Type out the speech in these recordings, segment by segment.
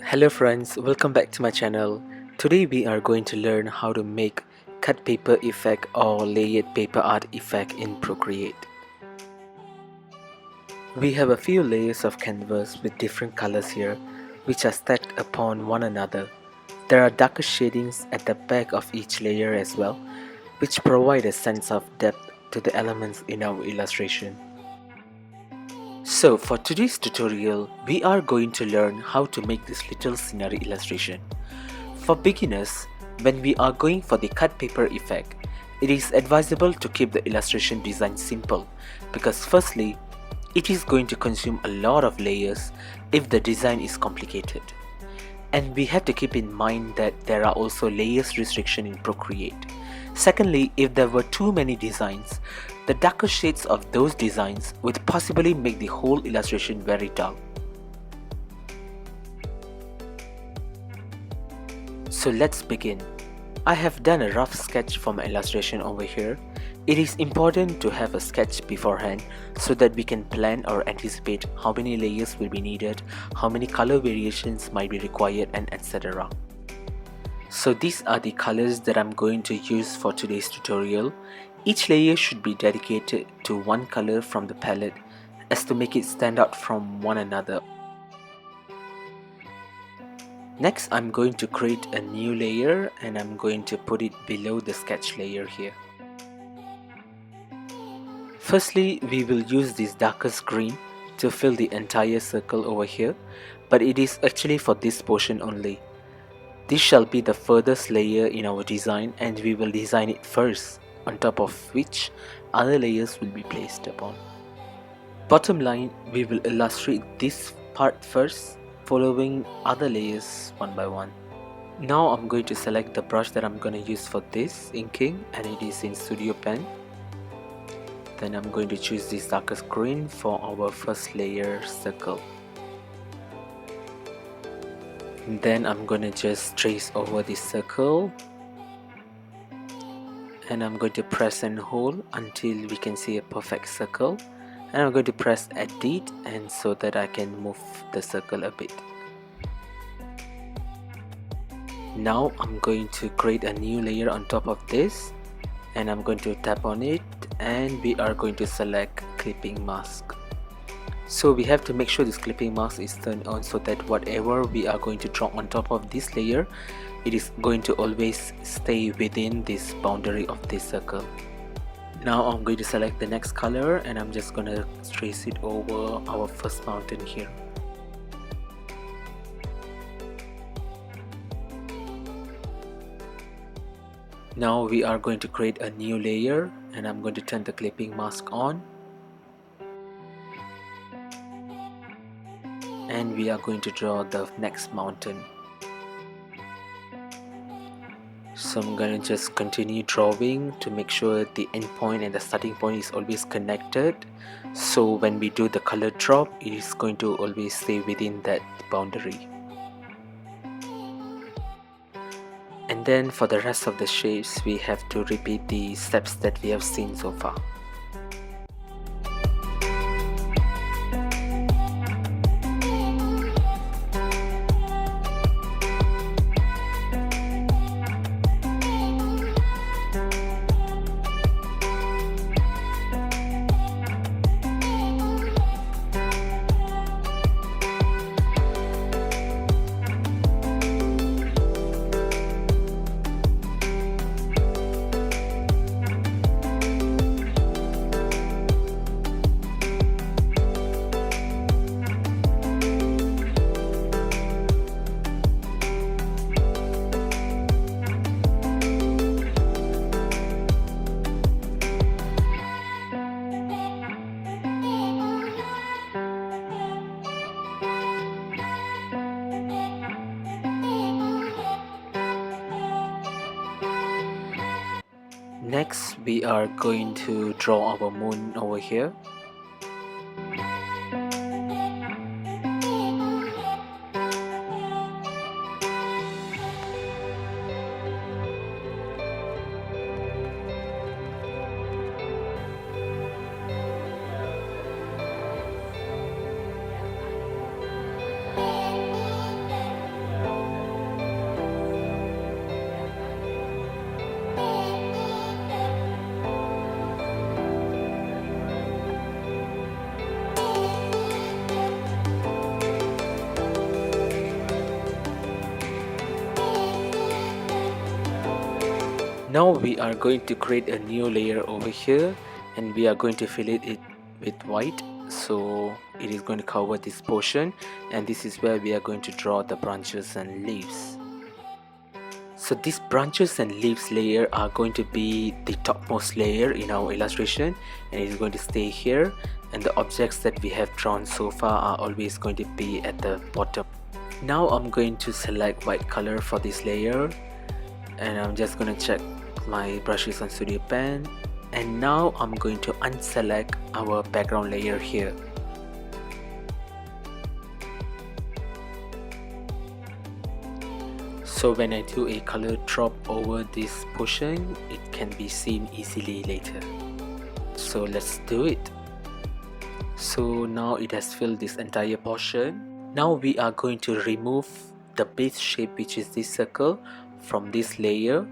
Hello friends, welcome back to my channel. Today we are going to learn how to make cut paper effect or layered paper art effect in Procreate. We have a few layers of canvas with different colors here, which are stacked upon one another. There are darker shadings at the back of each layer as well, which provide a sense of depth to the elements in our illustration. So for today's tutorial, we are going to learn how to make this little scenery illustration. For beginners, when we are going for the cut paper effect, it is advisable to keep the illustration design simple because firstly, it is going to consume a lot of layers if the design is complicated. And we have to keep in mind that there are also layers restriction in Procreate. Secondly, if there were too many designs, the darker shades of those designs would possibly make the whole illustration very dull. So let's begin. I have done a rough sketch for my illustration over here. It is important to have a sketch beforehand so that we can plan or anticipate how many layers will be needed, how many color variations might be required, and etc. So these are the colors that I'm going to use for today's tutorial. Each layer should be dedicated to one color from the palette as to make it stand out from one another. Next, I'm going to create a new layer and I'm going to put it below the sketch layer here. Firstly, we will use this darkest green to fill the entire circle over here, but it is actually for this portion only. This shall be the furthest layer in our design and we will design it first, on top of which other layers will be placed upon. Bottom line, we will illustrate this part first, following other layers one by one. Now I'm going to select the brush that I'm going to use for this inking, and it is in Studio Pen. Then I'm going to choose this darkest green for our first layer circle. And then I'm going to just trace over this circle and I'm going to press and hold until we can see a perfect circle, and I'm going to press edit and so that I can move the circle a bit. Now I'm going to create a new layer on top of this and I'm going to tap on it and we are going to select clipping mask. So we have to make sure this clipping mask is turned on so that whatever we are going to draw on top of this layer, it is going to always stay within this boundary of this circle. Now I'm going to select the next color and I'm just going to trace it over our first mountain here. Now we are going to create a new layer and I'm going to turn the clipping mask on. And we are going to draw the next mountain. So I'm going to just continue drawing to make sure the end point and the starting point is always connected. So when we do the color drop, it is going to always stay within that boundary. And then for the rest of the shapes, we have to repeat the steps that we have seen so far. Next, we are going to draw our moon over here. Now we are going to create a new layer over here, and we are going to fill it with white, so it is going to cover this portion, and this is where we are going to draw the branches and leaves. So these branches and leaves layer are going to be the topmost layer in our illustration, and it is going to stay here, and the objects that we have drawn so far are always going to be at the bottom. Now I'm going to select white color for this layer, and I'm just going to check my brushes on Studio Pen, and now I'm going to unselect our background layer here. So when I do a color drop over this portion, it can be seen easily later. So let's do it. So now it has filled this entire portion. Now we are going to remove the base shape, which is this circle, from this layer,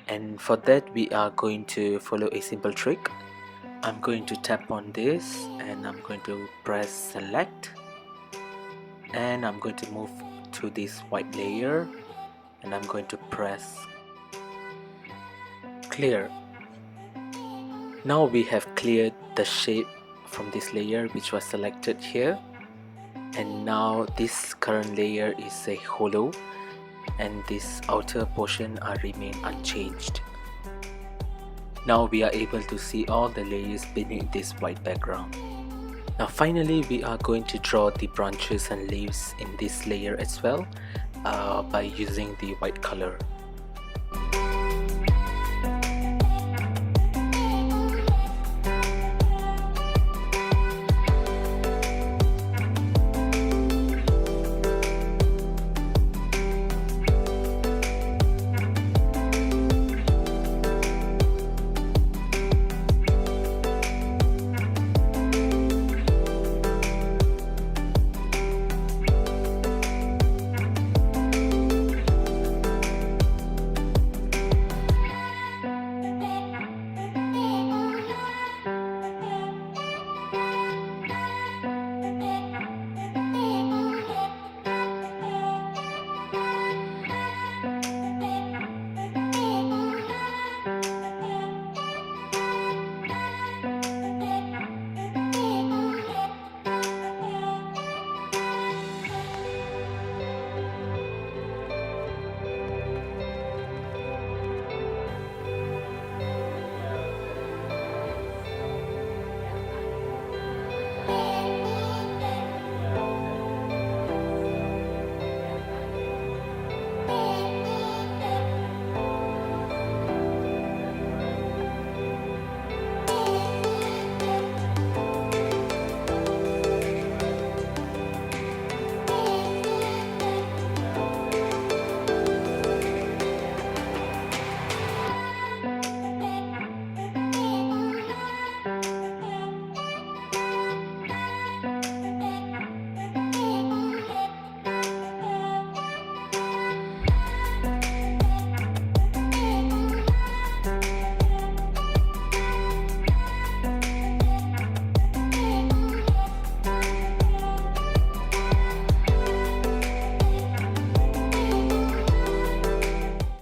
and for that we are going to follow a simple trick. I'm going to tap on this and I'm going to press select, and I'm going to move to this white layer, and I'm going to press clear. Now we have cleared the shape from this layer which was selected here, and now this current layer is a hollow, and this outer portion are remain unchanged. Now we are able to see all the layers beneath this white background. Now finally we are going to draw the branches and leaves in this layer as well, by using the white color.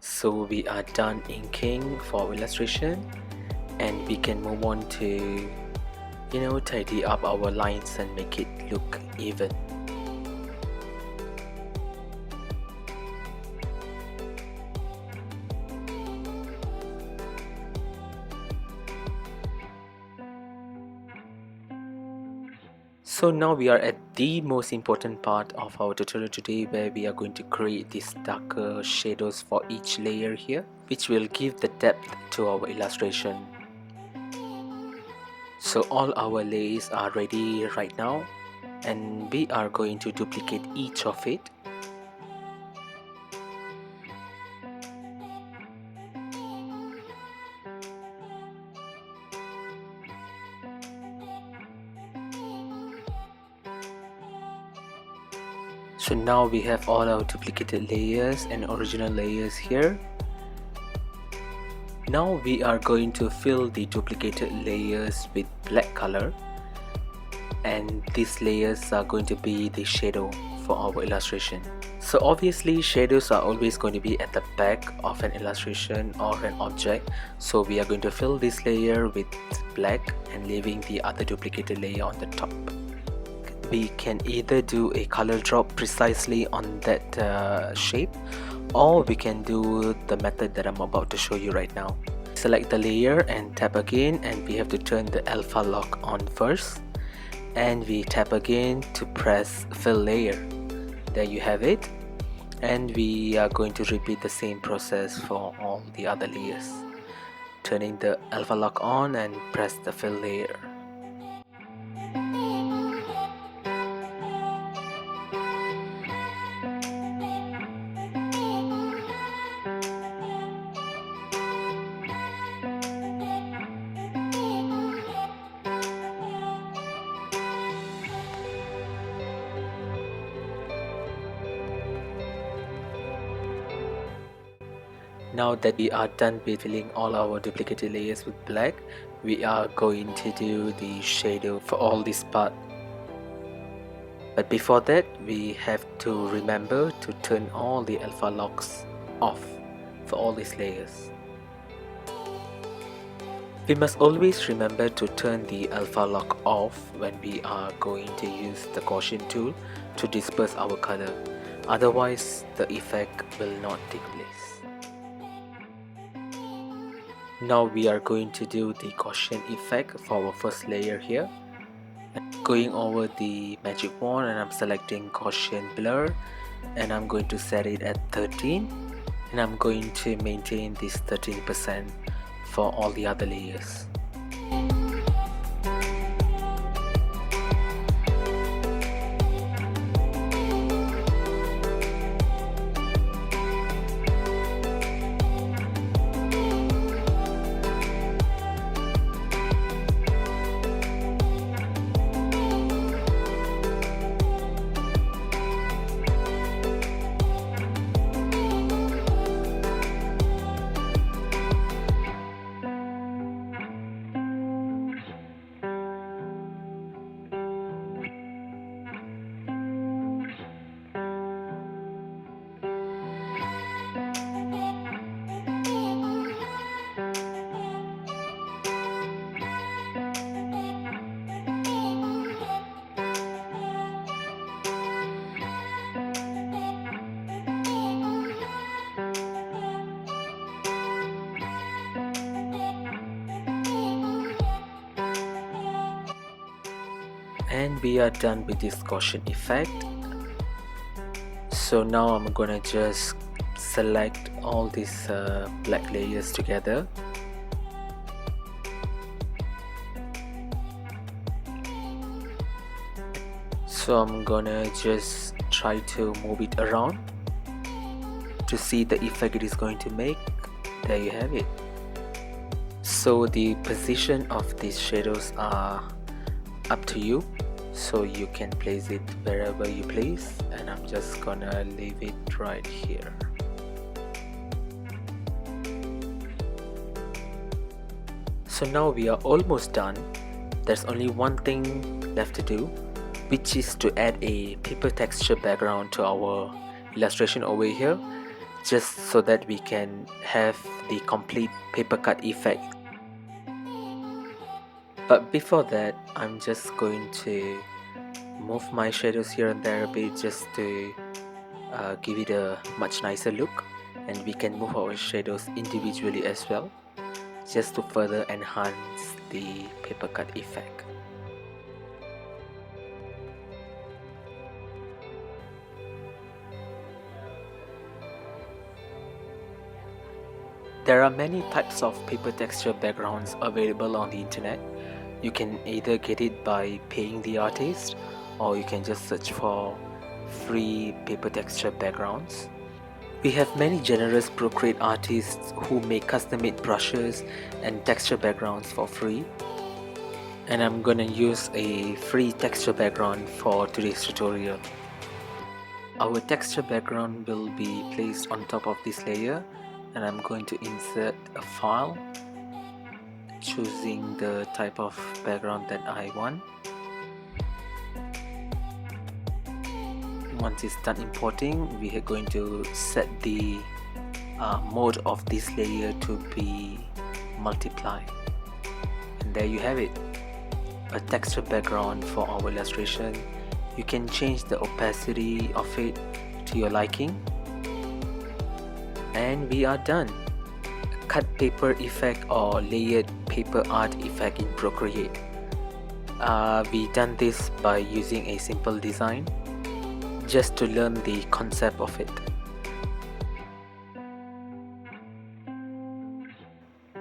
So we are done inking for illustration, and we can move on to tidy up our lines and make it look even. So now we are at the most important part of our tutorial today, where we are going to create these darker shadows for each layer here, which will give the depth to our illustration. So all our layers are ready right now, and we are going to duplicate each of it. So now we have all our duplicated layers and original layers here. Now we are going to fill the duplicated layers with black color, and these layers are going to be the shadow for our illustration. So obviously shadows are always going to be at the back of an illustration or an object, so we are going to fill this layer with black and leaving the other duplicated layer on the top. We can either do a color drop precisely on that shape, or we can do the method that I'm about to show you right now. Select the layer and tap again, and we have to turn the alpha lock on first, and we tap again to press fill layer. There you have it, and we are going to repeat the same process for all the other layers, turning the alpha lock on and press the fill layer. Now that we are done with filling all our duplicated layers with black, we are going to do the shadow for all this part. But before that, we have to remember to turn all the alpha locks off for all these layers. We must always remember to turn the alpha lock off when we are going to use the Gaussian tool to disperse our color. Otherwise, the effect will not take place. Now we are going to do the Gaussian effect for our first layer here. Going over the magic wand, and I'm selecting Gaussian blur, and I'm going to set it at 13, and I'm going to maintain this 13% for all the other layers. And we are done with this Gaussian effect. So now I'm gonna just select all these black layers together. So I'm gonna just try to move it around to see the effect it is going to make. There you have it. So the position of these shadows are up to you, so you can place it wherever you please, and I'm just gonna leave it right here. So now we are almost done. There's only one thing left to do, which is to add a paper texture background to our illustration over here, just so that we can have the complete paper cut effect. But before that, I'm just going to move my shadows here and there a bit, just to give it a much nicer look, and we can move our shadows individually as well, just to further enhance the paper cut effect. There are many types of paper texture backgrounds available on the internet. You can either get it by paying the artist, or you can just search for free paper texture backgrounds. We have many generous Procreate artists who make custom-made brushes and texture backgrounds for free. And I'm gonna use a free texture background for today's tutorial. Our texture background will be placed on top of this layer, and I'm going to insert a file, choosing the type of background that I want. once it's done importing, we are going to set the mode of this layer to be multiply, and there you have it, a texture background for our illustration. You can change the opacity of it to your liking, and we are done. Cut paper effect or layered paper art effect in Procreate. We done this by using a simple design just to learn the concept of it.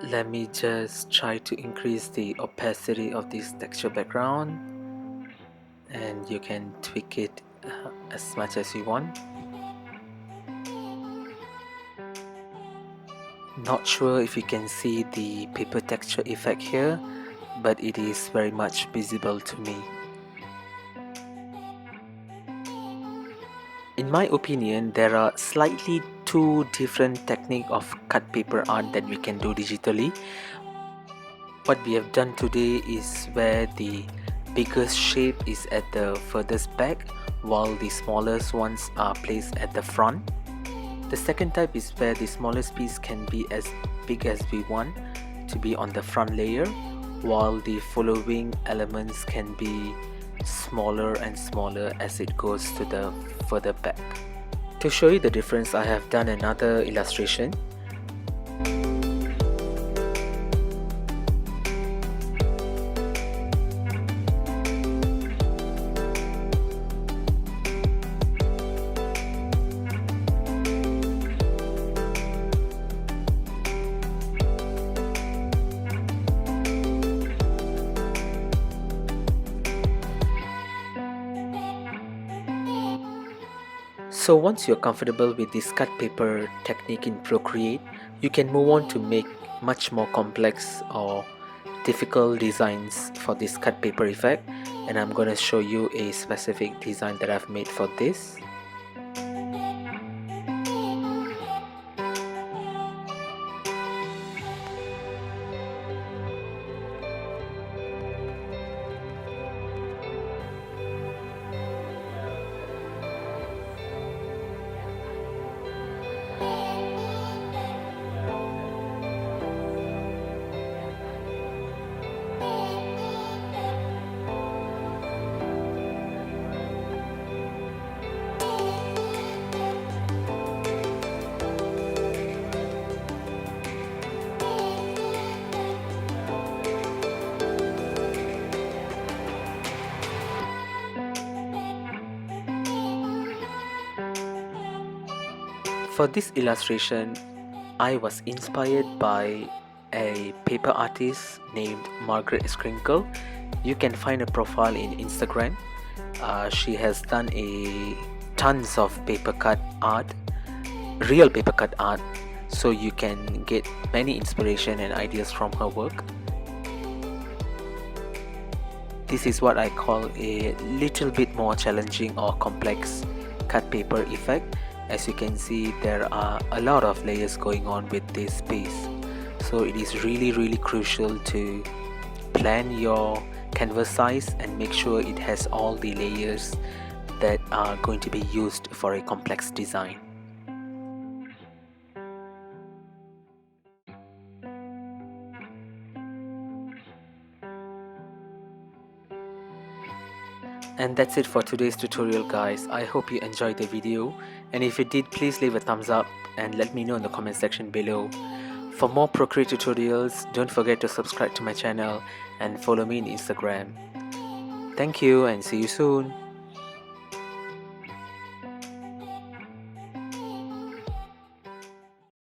Let me just try to increase the opacity of this texture background, and you can tweak it as much as you want. Not sure if you can see the paper texture effect here, but it is very much visible to me. In my opinion, there are slightly two different techniques of cut paper art that we can do digitally. What we have done today is where the biggest shape is at the furthest back, while the smallest ones are placed at the front. The second type is where the smallest piece can be as big as we want to be on the front layer, while the following elements can be smaller and smaller as it goes to the further back. To show you the difference, I have done another illustration. So once you're comfortable with this cut paper technique in Procreate, you can move on to make much more complex or difficult designs for this cut paper effect, and I'm going to show you a specific design that I've made for this. For this illustration, I was inspired by a paper artist named Margaret Scrinkle. You can find a profile in Instagram. She has done tons of paper cut art, real paper cut art, so you can get many inspiration and ideas from her work. This is what I call a little bit more challenging or complex cut paper effect. As you can see, there are a lot of layers going on with this piece, so it is really crucial to plan your canvas size and make sure it has all the layers that are going to be used for a complex design. And that's it for today's tutorial, guys. I hope you enjoyed the video, and if you did, please leave a thumbs up and let me know in the comment section below. For more Procreate tutorials, don't forget to subscribe to my channel and follow me on Instagram. Thank you and see you soon.